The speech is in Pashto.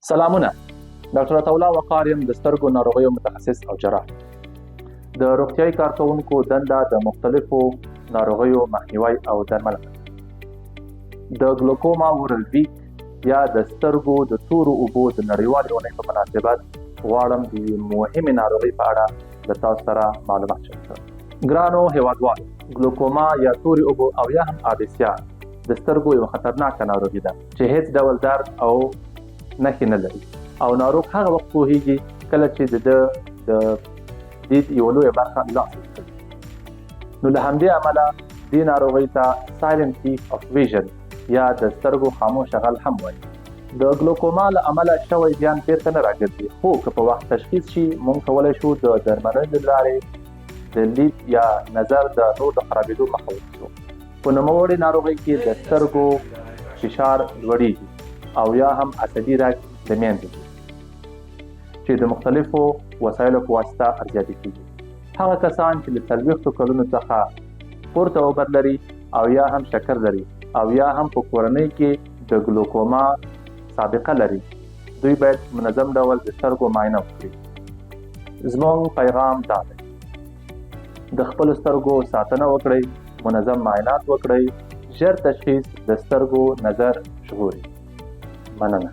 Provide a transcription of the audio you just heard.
سلامونه. ډاکټر عطاالله وقار یم، د سترګو ناروغیو متخصص او جراح. د روغتیايي کارکوونکو دنده د مختلفو ناروغیو مخنیوي او درملنه. د ګلوکوما ورلد ویک یا د سترګو د تورو اوبو د نړیوالې اونۍ په مناسبت غواړم د یوې مهمې ناروغۍ په اړه له تاسو سره معلومات شریک کړم. ګرانو هیوادوالو، ګلوکوما یا تورې اوبو او یا هم آبسیا د سترګو یو خطرناکه ناروغي ده چې هیڅ ډول درد او نښې نه لري او ناروغ هغه وخت پوهیږي کله چې د دید یو لویه برخه لاس کوي. نو له همدې امله دې ناروغۍ ته سایلنت تیف اف ویژن یا د سترګو خاموشه غل هم وایي. د ګلوکوما له امله شوی زیان بیرته نه راګرځي، خو که په وخت تشخیص شي موږ کولی شو د درملنې له لارې د لید یا نظر د نور د خرابېدو مخه ونیسو. په نوموړې ناروغۍ کې د سترګو فشار لوړیږي او یا هم عصبي رګ د منځه ځي چې د مختلفو وسایلو په واسطه ارزیابي کیږي. هغه کسان چې له 40 کلونو څخه پورته عمر لري او یا هم شکر لري او یا هم په کورنۍ کې د ګلوکوما سابقه لري، دوی باید منظم ډول د سترګو معاینه وکړي. زموږ پیغام دا دی: د خپلو سترګو ساتنه وکړئ، منظم معاینات وکړئ، ژر تشخیص د سترګو نظر ژغوري. مننه.